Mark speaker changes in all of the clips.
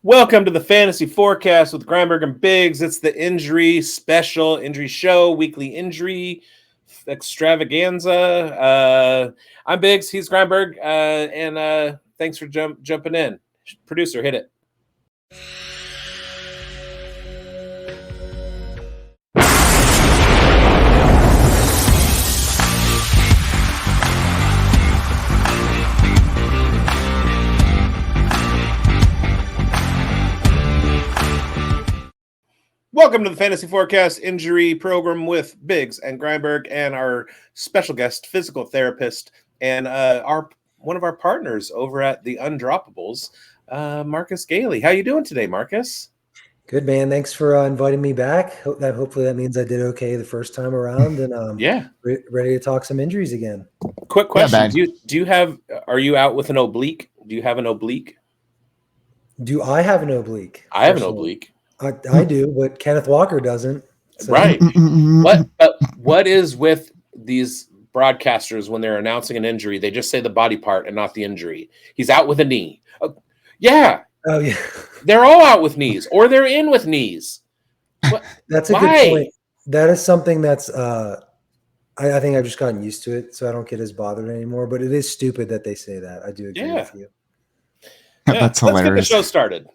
Speaker 1: Welcome to the Fantasy Forecast with Grindberg and Biggs. It's the injury special, injury show, weekly injury extravaganza. I'm Biggs, he's Grindberg, and thanks for jumping in. Producer, hit it. Welcome to the Fantasy Forecast injury program with Biggs and Grindberg and our special guest, physical therapist, and one of our partners over at the Undroppables, Marcus Galie. How you doing today, Marcus?
Speaker 2: Good, man. Thanks for inviting me back. Hopefully that means I did okay the first time around, and ready to talk some injuries again.
Speaker 1: Quick question: Are you out with an oblique? Do you have an oblique?
Speaker 2: Do I have an oblique?
Speaker 1: I have an oblique.
Speaker 2: I do, but Kenneth Walker doesn't.
Speaker 1: So. Right. What is with these broadcasters when they're announcing an injury? They just say the body part and not the injury. He's out with a knee. Yeah.
Speaker 2: Oh, yeah.
Speaker 1: They're all out with knees, or they're in with knees.
Speaker 2: That's a good point. That is something that's I think I've just gotten used to it, so I don't get as bothered anymore. But it is stupid that they say that. I do agree with you.
Speaker 1: Yeah, that's hilarious. Let's get the show started.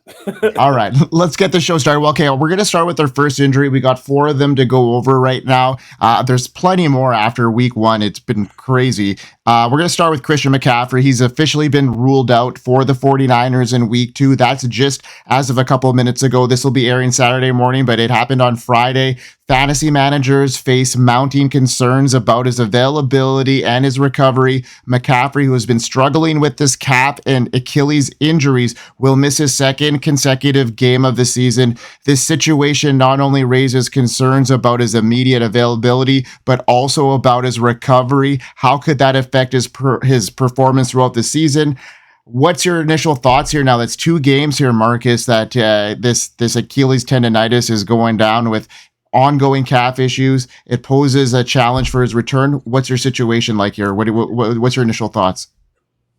Speaker 3: All right, let's get the show started. Well, okay, we're going to start with our first injury. We got 4 of them to go over right now. There's plenty more after week 1. It's been crazy. We're going to start with Christian McCaffrey. He's officially been ruled out for the 49ers in week 2. That's just as of a couple of minutes ago. This will be airing Saturday morning, but it happened on Friday. Fantasy managers face mounting concerns about his availability and his recovery. McCaffrey, who has been struggling with this calf and Achilles injuries, will miss his second consecutive game of the season. This situation not only raises concerns about his immediate availability, but also about his recovery. How could that affect his performance throughout the season? What's your initial thoughts here? Now, that's 2 games here, Marcus, that this Achilles tendonitis is going down with ongoing calf issues. It poses a challenge for his return. What's your situation like here? What's your initial thoughts?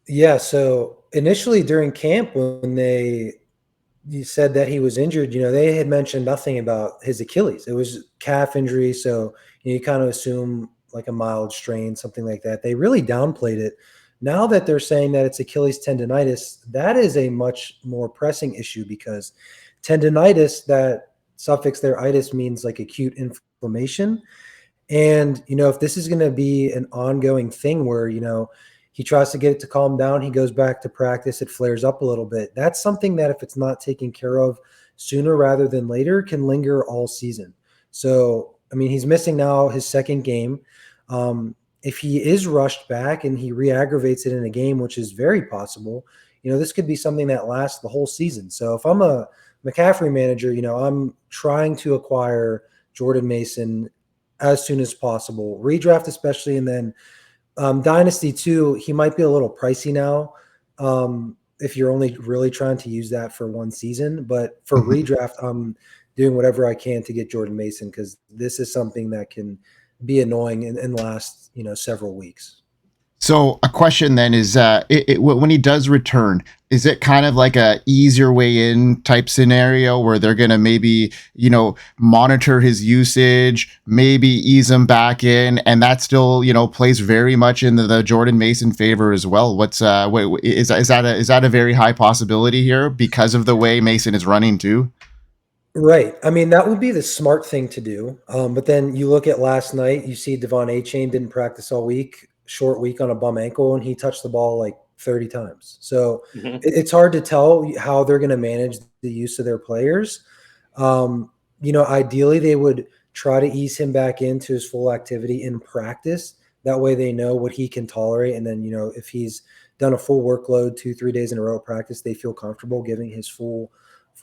Speaker 2: Yeah, so initially during camp, when you said that he was injured, they had mentioned nothing about his Achilles. It was calf injury, so you kind of assume like a mild strain, something like that. They really downplayed it. Now that they're saying that it's Achilles tendonitis, that is a much more pressing issue, because tendonitis, that suffix there, itis, means like acute inflammation. And, if this is going to be an ongoing thing where, he tries to get it to calm down, he goes back to practice, it flares up a little bit. That's something that if it's not taken care of sooner rather than later can linger all season. So, he's missing now his second game. If he is rushed back and he re-aggravates it in a game, which is very possible, this could be something that lasts the whole season. So if I'm a McCaffrey manager, I'm trying to acquire Jordan Mason as soon as possible, redraft especially, and then Dynasty too. He might be a little pricey now if you're only really trying to use that for one season. But for redraft, I'm doing whatever I can to get Jordan Mason, because this is something that can be annoying and last several weeks.
Speaker 3: So a question then is, when he does return, is it kind of like a easier way in type scenario where they're going to maybe, monitor his usage, maybe ease him back in, and that still, plays very much in the Jordan Mason favor as well? Is that a very high possibility here because of the way Mason is running too?
Speaker 2: Right. That would be the smart thing to do. But then you look at last night, you see Devon Achane didn't practice all week, short week on a bum ankle, and he touched the ball like 30 times. So it's hard to tell how they're going to manage the use of their players. Ideally they would try to ease him back into his full activity in practice. That way they know what he can tolerate. And then, if he's done a full workload 2-3 days in a row of practice, they feel comfortable giving his full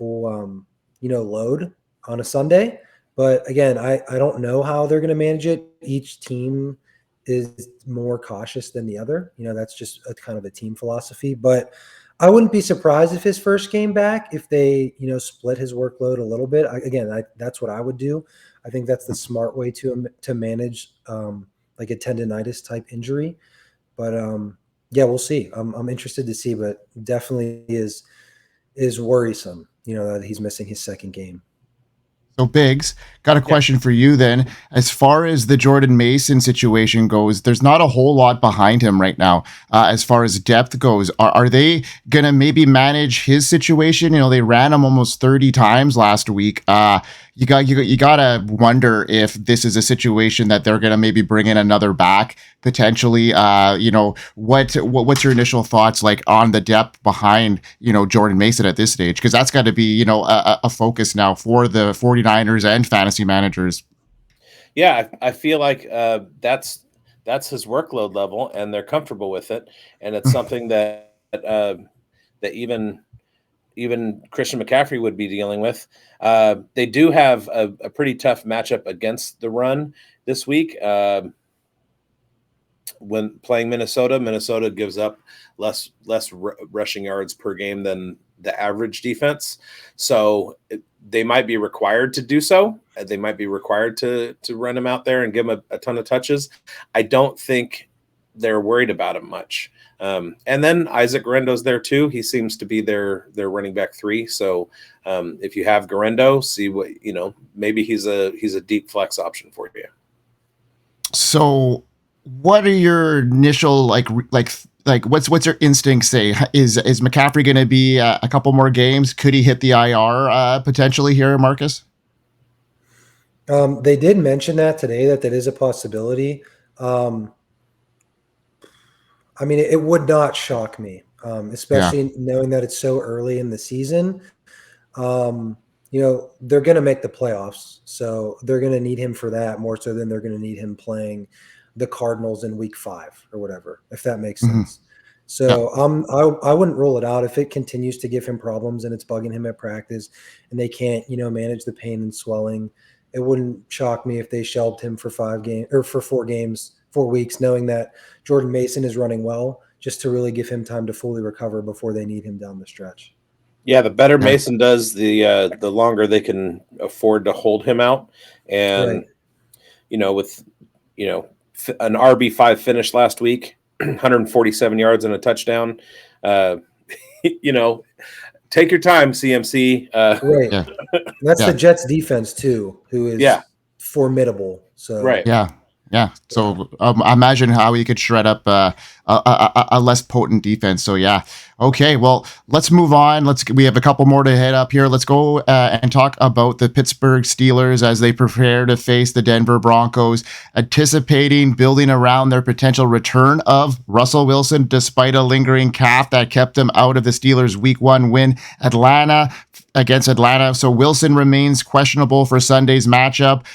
Speaker 2: load on a Sunday. But again, I don't know how they're going to manage it. Each team is more cautious than the other. That's just a kind of a team philosophy. But I wouldn't be surprised if his first game back, if they, split his workload a little bit. That's what I would do. I think that's the smart way to manage like a tendonitis type injury. But we'll see. I'm interested to see, but definitely is is worrisome, that he's missing his second game.
Speaker 3: So Biggs, got a question for you then. As far as the Jordan Mason situation goes, there's not a whole lot behind him right now. As far as depth goes, are they going to maybe manage his situation? They ran him almost 30 times last week. You gotta wonder if this is a situation that they're gonna maybe bring in another back potentially. What's your initial thoughts like on the depth behind Jordan Mason at this stage? Because that's got to be a focus now for the 49ers and fantasy managers.
Speaker 1: Yeah, I feel like that's his workload level, and they're comfortable with it, and it's something that even Christian McCaffrey would be dealing with. They do have a pretty tough matchup against the run this week. When playing Minnesota gives up less rushing yards per game than the average defense. So they might be required to do so. They might be required to run him out there and give him a ton of touches. I don't think they're worried about him much. And then Isaac Guerendo's there too. He seems to be their running back 3. So if you have Guerendo, see what maybe he's a deep flex option for you.
Speaker 3: So what are your initial like what's your instinct say? Is McCaffrey going to be a couple more games? Could he hit the IR potentially here, Marcus?
Speaker 2: They did mention that today, that is a possibility. I mean, it would not shock me, especially knowing that it's so early in the season. They're going to make the playoffs, so they're going to need him for that more so than they're going to need him playing the Cardinals in week 5 or whatever, if that makes sense. So I wouldn't rule it out if it continues to give him problems and it's bugging him at practice and they can't, manage the pain and swelling. It wouldn't shock me if they shelved him for 4 weeks, knowing that Jordan Mason is running well, just to really give him time to fully recover before they need him down the stretch.
Speaker 1: Yeah, the better Mason does, the longer they can afford to hold him out. And with an RB5 finish last week, 147 yards and a touchdown. Take your time, CMC.
Speaker 2: That's the Jets defense too, who is formidable. So
Speaker 3: Yeah. So I imagine how he could shred up a less potent defense. So yeah. Okay. Well, let's move on. We have a couple more to head up here. Let's go and talk about the Pittsburgh Steelers as they prepare to face the Denver Broncos, anticipating building around their potential return of Russell Wilson, despite a lingering calf that kept him out of the Steelers' Week 1 win against Atlanta. So Wilson remains questionable for Sunday's matchup.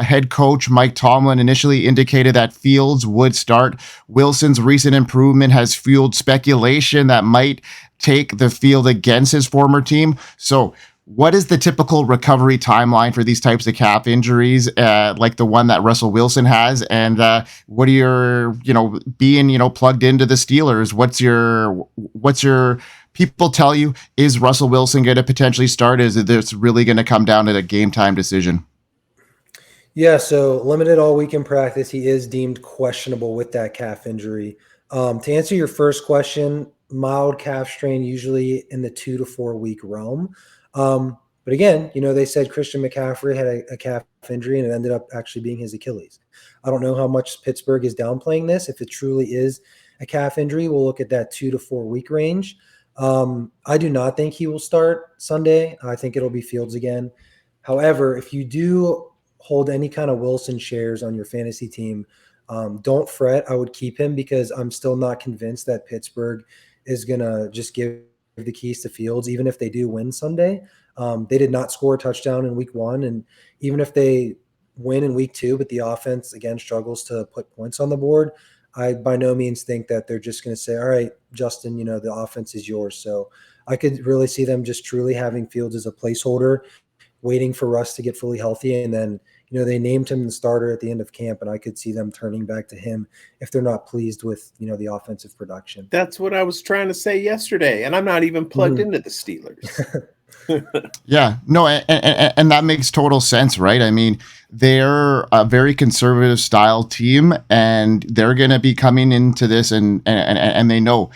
Speaker 3: Head coach Mike Tomlin initially indicated that Fields would start. Wilson's recent improvement has fueled speculation that might take the field against his former team. So what is the typical recovery timeline for these types of calf injuries, like the one that Russell Wilson has? And what are your, being, plugged into the Steelers? What's your people tell you, is Russell Wilson going to potentially start? Is this really going to come down to the game time decision?
Speaker 2: Yeah, so limited all week in practice. He is deemed questionable with that calf injury. To answer your first question, mild calf strain usually in the 2 to 4 week realm. But again, they said Christian McCaffrey had a calf injury and it ended up actually being his Achilles. I don't know how much Pittsburgh is downplaying this. If it truly is a calf injury, we'll look at that 2 to 4 week range. I do not think he will start Sunday. I think it'll be Fields again. However, if you do hold any kind of Wilson shares on your fantasy team, don't fret. I would keep him because I'm still not convinced that Pittsburgh is going to just give the keys to Fields, even if they do win Sunday. They did not score a touchdown in week 1. And even if they win in week 2, but the offense again struggles to put points on the board, I by no means think that they're just going to say, all right, Justin, the offense is yours. So I could really see them just truly having Fields as a placeholder, waiting for Russ to get fully healthy. And then, they named him the starter at the end of camp, and I could see them turning back to him if they're not pleased with, the offensive production.
Speaker 1: That's what I was trying to say yesterday, and I'm not even plugged into the Steelers.
Speaker 3: Yeah, no, and that makes total sense, right? I mean, they're a very conservative style team, and they're going to be coming into this and they know,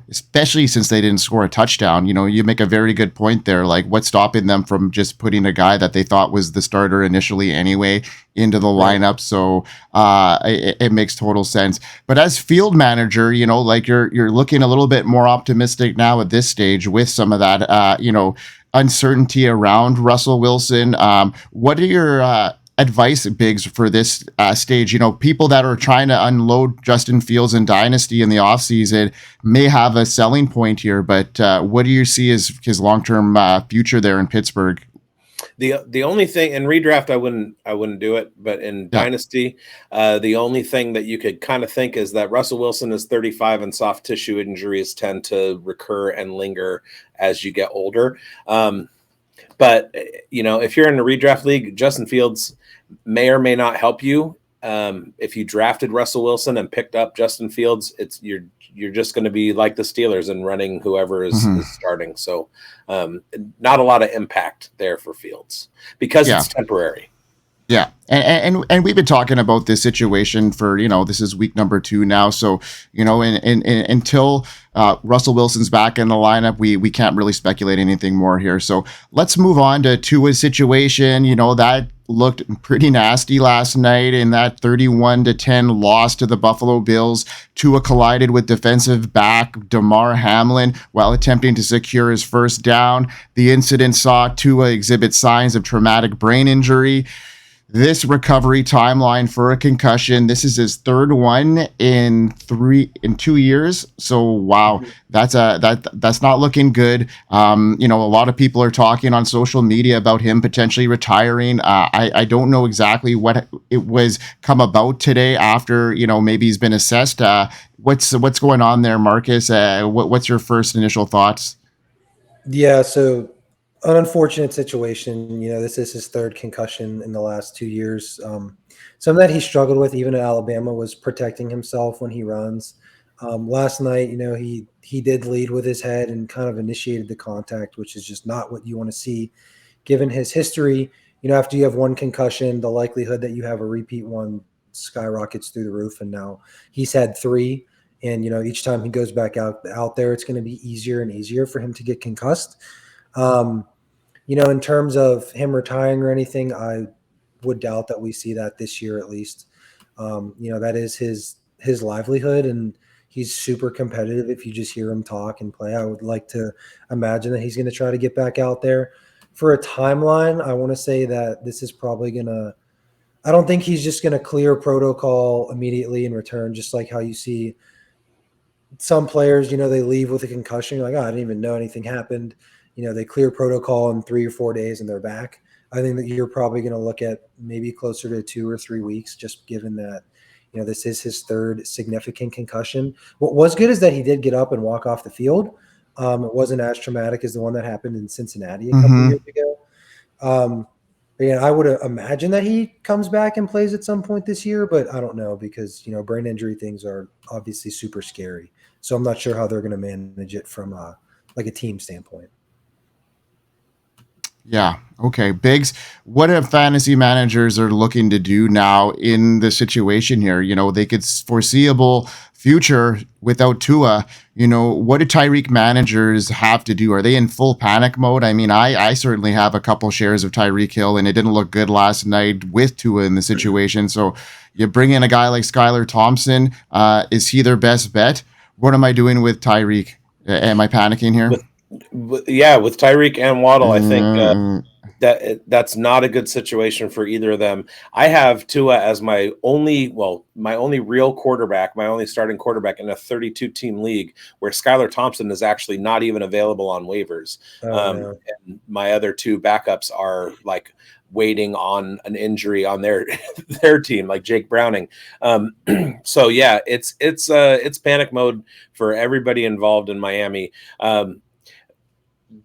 Speaker 3: especially since they didn't score a touchdown. You make a very good point there. Like, what's stopping them from just putting a guy that they thought was the starter initially anyway into the lineup? So it makes total sense. But as field manager, like you're looking a little bit more optimistic now at this stage with some of that, uncertainty around Russell Wilson. What are your advice, Biggs, for this stage? People that are trying to unload Justin Fields in Dynasty in the offseason may have a selling point here, but what do you see as his long-term future there in Pittsburgh?
Speaker 1: The only thing in redraft, I wouldn't do it, but in Dynasty, the only thing that you could kind of think is that Russell Wilson is 35 and soft tissue injuries tend to recur and linger as you get older. But if you're in a redraft league, Justin Fields may or may not help you. If you drafted Russell Wilson and picked up Justin Fields, you're just going to be like the Steelers and running whoever is starting. So not a lot of impact there for Fields because it's temporary.
Speaker 3: Yeah. And we've been talking about this situation for, this is week number 2 now. So, until Russell Wilson's back in the lineup, we can't really speculate anything more here. So let's move on to Tua's situation. That looked pretty nasty last night in that 31-10 loss to the Buffalo Bills. Tua collided with defensive back Damar Hamlin while attempting to secure his first down. The incident saw Tua exhibit signs of traumatic brain injury. This recovery timeline for a concussion, this is his third one in 2 years. So wow, that's not looking good. A lot of people are talking on social media about him potentially retiring. I don't know exactly what it was come about today after, maybe he's been assessed. What's going on there, Marcus? What's your first initial thoughts?
Speaker 2: Yeah, so an unfortunate situation. This is his third concussion in the last 2 years. Some that he struggled with, even at Alabama, was protecting himself when he runs. Last night, he did lead with his head and kind of initiated the contact, which is just not what you want to see, given his history. After you have one concussion, the likelihood that you have a repeat one skyrockets through the roof. And now he's had 3. And, each time he goes back out there, it's going to be easier and easier for him to get concussed. In terms of him retiring or anything, I would doubt that we see that this year at least. That is his livelihood, and he's super competitive. If you just hear him talk and play, I would like to imagine that he's going to try to get back out there. For a timeline, I want to say that this is probably going to – I don't think he's just going to clear protocol immediately and return, just like how you see some players, they leave with a concussion. You're like, oh, I didn't even know anything happened. They clear protocol in 3 or 4 days and they're back. I think that you're probably going to look at maybe closer to 2 or 3 weeks, just given that, this is his third significant concussion. What was good is that he did get up and walk off the field. It wasn't as traumatic as the one that happened in Cincinnati a couple years ago. But I would imagine that he comes back and plays at some point this year, but I don't know because, brain injury things are obviously super scary. So I'm not sure how they're going to manage it from a team standpoint.
Speaker 3: Yeah. Okay. Biggs, what if fantasy managers are looking to do now in the situation here? They could foreseeable future without Tua. What do Tyreek managers have to do? Are they in full panic mode? I mean, I certainly have a couple shares of Tyreek Hill, and it didn't look good last night with Tua in the situation. So you bring in a guy like Skylar Thompson. Is he their best bet? What am I doing with Tyreek? Am I panicking here?
Speaker 1: With Tyreek and Waddle, I think that's not a good situation for either of them. I have Tua as my only real quarterback, my only starting quarterback in a 32-team league where Skylar Thompson is actually not even available on waivers. And my other 2 backups are like waiting on an injury on their team, like Jake Browning. So yeah, it's panic mode for everybody involved in Miami.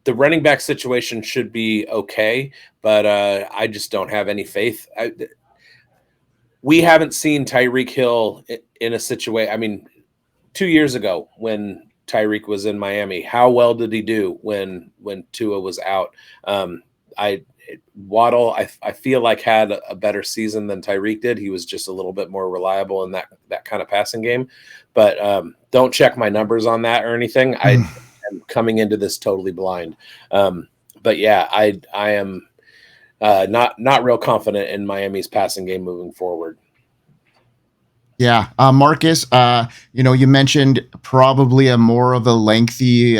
Speaker 1: The running back situation should be okay, but I just don't have any faith. We haven't seen Tyreek Hill in a situation. I mean, 2 years ago when Tyreek was in Miami, how well did he do when Tua was out? Waddle, I feel like had a better season than Tyreek did. He was just a little bit more reliable in that kind of passing game. But don't check my numbers on that or anything. I am coming into this totally blind. But yeah, I am not real confident in Miami's passing game moving forward.
Speaker 3: Yeah, Marcus, you mentioned probably a more of a lengthy,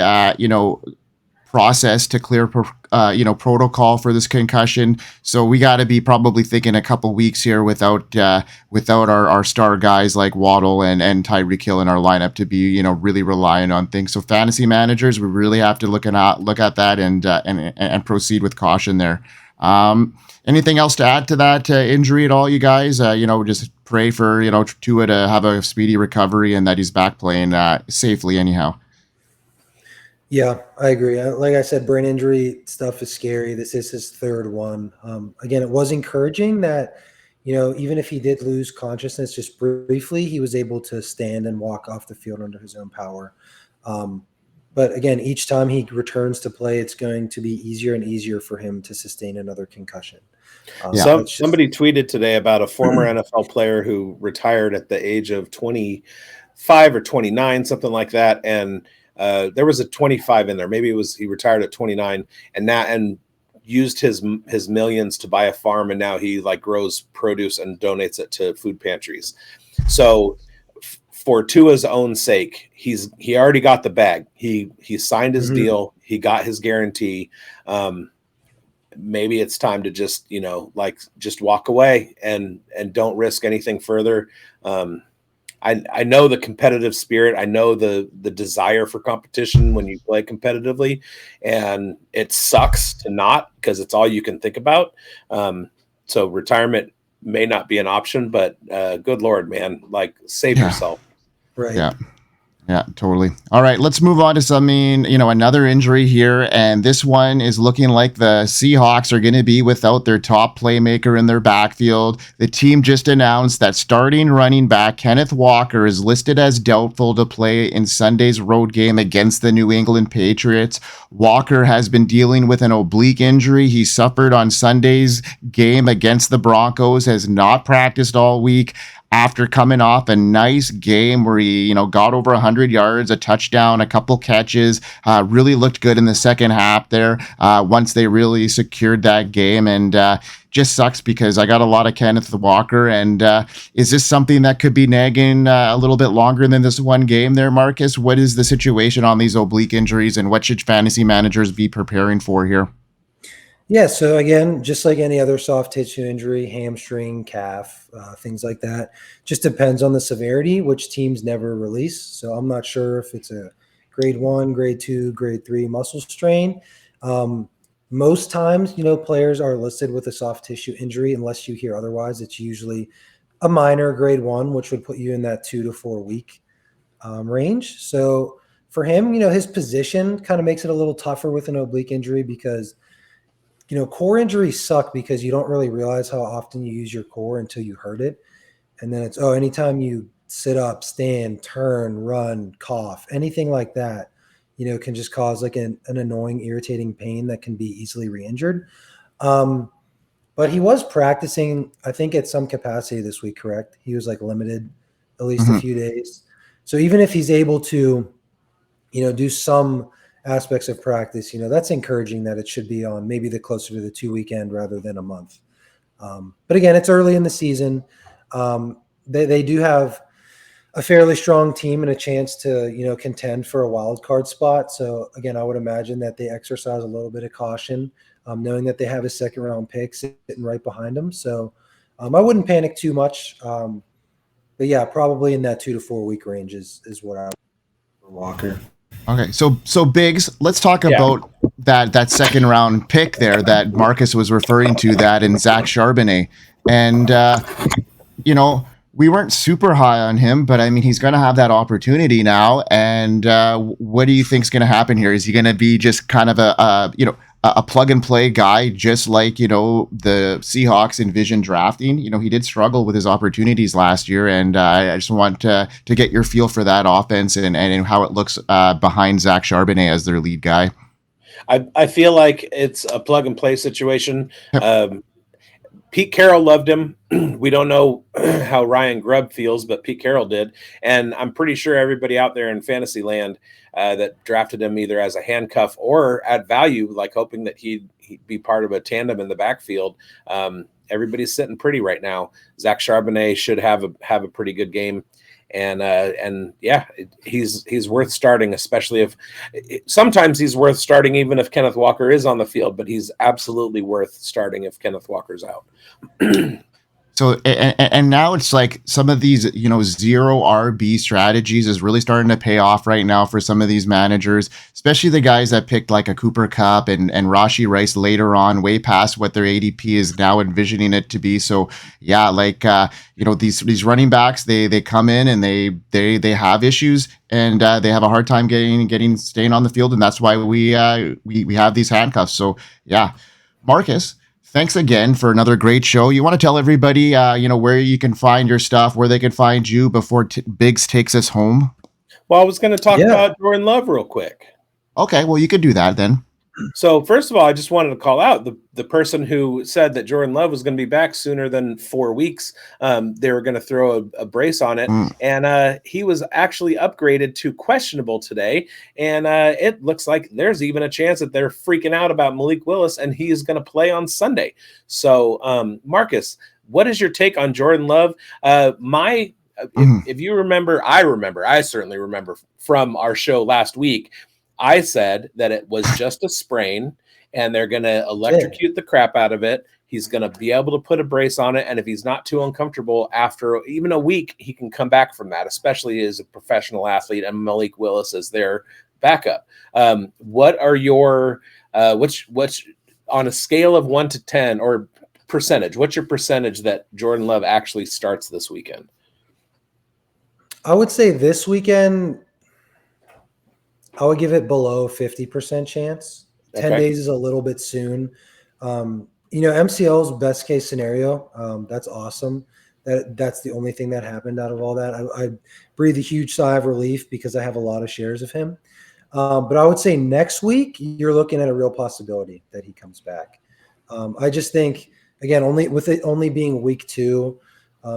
Speaker 3: process to clear, protocol for this concussion. So we got to be probably thinking a couple weeks here without our star guys like Waddle and Tyreek Hill in our lineup to be, really relying on things. So fantasy managers, we really have to look at that and proceed with caution there. Anything else to add to that injury at all, you guys? Just pray for, Tua to have a speedy recovery and that he's back playing safely anyhow.
Speaker 2: Yeah, I agree. Like I said, brain injury stuff is scary. This is his third one. Again, it was encouraging that, even if he did lose consciousness just briefly, he was able to stand and walk off the field under his own power. But again, each time he returns to play, it's going to be easier and easier for him to sustain another concussion.
Speaker 1: Somebody tweeted today about a former NFL player who retired at the age of 25 or 29, something like that. And there was a 25 in there. Maybe he retired at 29 and used his millions to buy a farm. And now he grows produce and donates it to food pantries. So for Tua's own sake, he already got the bag. He signed his deal. He got his guarantee. Maybe it's time to just walk away and don't risk anything further. I know the competitive spirit. I know the desire for competition when you play competitively, and it sucks to not, because it's all you can think about. So retirement may not be an option, but good Lord, man, save yourself.
Speaker 2: Right.
Speaker 3: Yeah, totally. All right, let's move on to another injury here. And this one is looking like the Seahawks are going to be without their top playmaker in their backfield. The team just announced that starting running back Kenneth Walker is listed as doubtful to play in Sunday's road game against the New England Patriots. Walker has been dealing with an oblique injury he suffered on Sunday's game against the Broncos, has not practiced all week after coming off a nice game where he, got over 100 yards, a touchdown, a couple catches, really looked good in the second half there once they really secured that game. And just sucks because I got a lot of Kenneth Walker. And is this something that could be nagging a little bit longer than this one game there, Marcus? What is the situation on these oblique injuries and what should fantasy managers be preparing for here?
Speaker 2: Yeah, so again, just like any other soft tissue injury, hamstring, calf, things like that, just depends on the severity, which teams never release. So I'm not sure if it's a grade 1, grade 2, grade 3 muscle strain. Most times, players are listed with a soft tissue injury. Unless you hear otherwise, it's usually a minor grade 1, which would put you in that 2 to 4 week range. So for him, his position kind of makes it a little tougher with an oblique injury because core injuries suck because you don't really realize how often you use your core until you hurt it. And then it's, anytime you sit up, stand, turn, run, cough, anything like that, can just cause an annoying, irritating pain that can be easily re-injured. But he was practicing, I think, at some capacity this week, correct? He was limited at least a few days. So even if he's able to, do some aspects of practice, that's encouraging that it should be on maybe the closer to the 2 weekend rather than a month. But again, it's early in the season. They do have a fairly strong team and a chance to, contend for a wild card spot. So again, I would imagine that they exercise a little bit of caution, knowing that they have a second round pick sitting right behind them. So I wouldn't panic too much. But yeah, probably in that 2 to 4 week range is what I would for Walker.
Speaker 3: Okay, so Biggs, let's talk about that second round pick there that Marcus was referring to, that in Zach Charbonnet. And, we weren't super high on him, but I mean, he's going to have that opportunity now. And what do you think is going to happen here? Is he going to be just kind of a plug and play guy, just like, the Seahawks envisioned drafting? He did struggle with his opportunities last year. And I just want to get your feel for that offense and how it looks behind Zach Charbonnet as their lead guy.
Speaker 1: I feel like it's a plug and play situation.
Speaker 3: Yep.
Speaker 1: Pete Carroll loved him. We don't know how Ryan Grubb feels, but Pete Carroll did. And I'm pretty sure everybody out there in fantasy land that drafted him either as a handcuff or at value, like hoping that he'd be part of a tandem in the backfield. Everybody's sitting pretty right now. Zach Charbonnet should have a pretty good game. And yeah, he's worth starting, especially if sometimes he's worth starting even if Kenneth Walker is on the field, but he's absolutely worth starting if Kenneth Walker's out.
Speaker 3: So, and now it's like some of these, zero RB strategies is really starting to pay off right now for some of these managers, especially the guys that picked like a Cooper Kupp and Rashee Rice later on, way past what their ADP is now envisioning it to be. So yeah, like, these running backs, they come in and they have issues and they have a hard time staying on the field. And that's why we have these handcuffs. So yeah, Marcus, thanks again for another great show. You want to tell everybody, where you can find your stuff, where they can find you before Biggs takes us home?
Speaker 1: Well, I was going to talk about Jordan Love real quick.
Speaker 3: Okay, well, you could do that then.
Speaker 1: So first of all, I just wanted to call out the person who said that Jordan Love was going to be back sooner than 4 weeks. They were going to throw a brace on it, and he was actually upgraded to questionable today. And it looks like there's even a chance that they're freaking out about Malik Willis, and he is going to play on Sunday. So, Marcus, what is your take on Jordan Love? If you remember, I certainly remember from our show last week. I said that it was just a sprain and they're going to electrocute the crap out of it. He's going to be able to put a brace on it. And if he's not too uncomfortable after even a week, he can come back from that, especially as a professional athlete and Malik Willis as their backup. What are your, which on a scale of 1 to 10 or percentage, what's your percentage that Jordan Love actually starts this weekend?
Speaker 2: I would say this weekend, I would give it below 50% chance. 10 days is a little bit soon. MCL's best case scenario. That's awesome. That's the only thing that happened out of all that. I breathe a huge sigh of relief because I have a lot of shares of him. But I would say next week, you're looking at a real possibility that he comes back. I just think, again, with it only being week 2,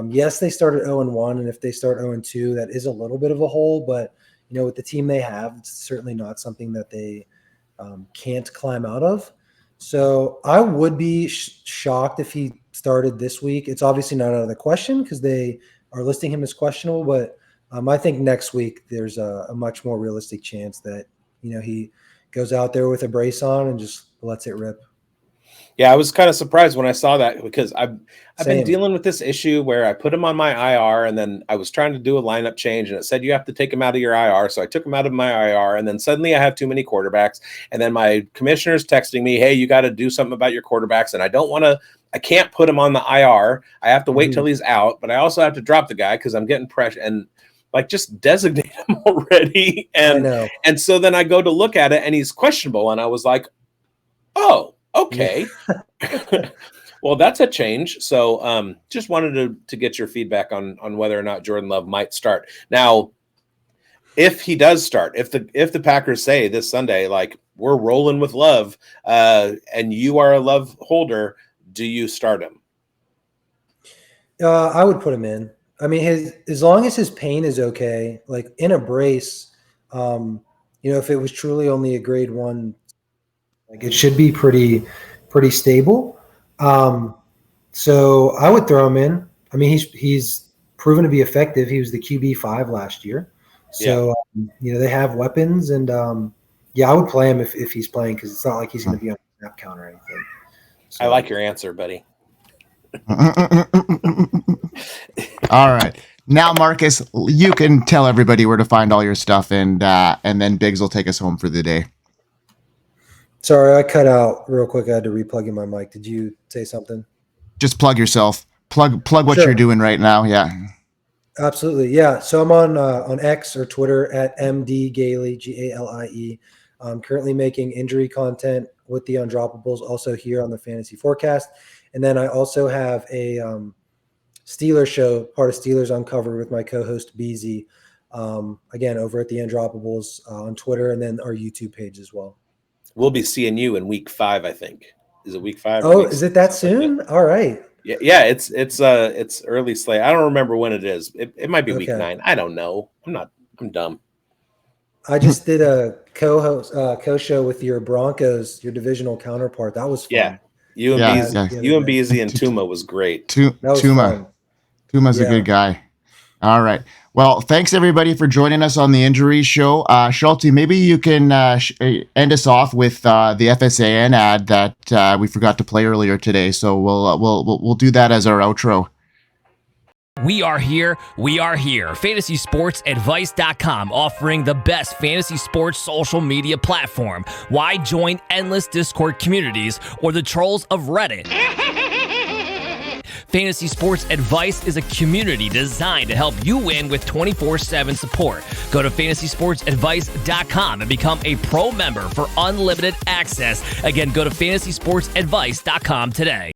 Speaker 2: yes, they started 0-1. And if they start 0-2, that is a little bit of a hole, but with the team they have, it's certainly not something that they can't climb out of. So I would be shocked if he started this week. It's obviously not out of the question because they are listing him as questionable, but I think next week there's a much more realistic chance that, he goes out there with a brace on and just lets it rip.
Speaker 1: Yeah, I was kind of surprised when I saw that because I've been dealing with this issue where I put him on my IR and then I was trying to do a lineup change and it said you have to take him out of your IR. So I took him out of my IR and then suddenly I have too many quarterbacks. And then my commissioner's texting me, hey, you got to do something about your quarterbacks. And I can't put him on the IR. I have to wait till he's out, but I also have to drop the guy because I'm getting pressure and just designate him already. And so then I go to look at it and he's questionable. And I was like, oh, okay. Well, that's a change. So just wanted to get your feedback on whether or not Jordan Love might start. Now, if he does start, if the Packers say this Sunday, like, we're rolling with Love, and you are a Love holder, do you start him?
Speaker 2: I would put him in. I mean, as long as his pain is okay, like in a brace, if it was truly only a grade 1, like it should be pretty stable. So I would throw him in. I mean, he's proven to be effective. He was the QB5 last year. So, they have weapons and, I would play him if he's playing because it's not like he's going to be on a snap count or anything. So.
Speaker 1: I like your answer, buddy.
Speaker 3: All right. Now, Marcus, you can tell everybody where to find all your stuff and then Biggs will take us home for the day.
Speaker 2: Sorry, I cut out real quick. I had to replug in my mic. Did you say something?
Speaker 3: Just plug yourself. Plug what you're doing right now. Yeah.
Speaker 2: Absolutely. Yeah. So I'm on X or Twitter at MD Galie, Galie. I'm currently making injury content with the Undroppables, also here on the Fantasy Forecast. And then I also have a Steelers show, part of Steelers Uncovered with my co-host Beezy, again, over at the Undroppables on Twitter and then our YouTube page as well.
Speaker 1: we'll be seeing you in week 5, I think. Is it week 5?
Speaker 2: Oh, is it that soon? All right.
Speaker 1: Yeah, it's early slate. I don't remember when it is. It might be week 9. I don't know. I'm dumb.
Speaker 2: I just did a co-show with your Broncos, your divisional counterpart. That was fun.
Speaker 1: Yeah. You and Beasley and Tuma was great.
Speaker 3: Tuma's a good guy. All right. Well, thanks everybody for joining us on the Injury Show. Schulte, maybe you can end us off with the FSAN ad that we forgot to play earlier today. So we'll do that as our outro.
Speaker 4: We are here. FantasySportsAdvice.com, offering the best fantasy sports social media platform. Why join endless Discord communities or the trolls of Reddit? Fantasy Sports Advice is a community designed to help you win with 24/7 support. Go to FantasySportsAdvice.com and become a pro member for unlimited access. Again, go to FantasySportsAdvice.com today.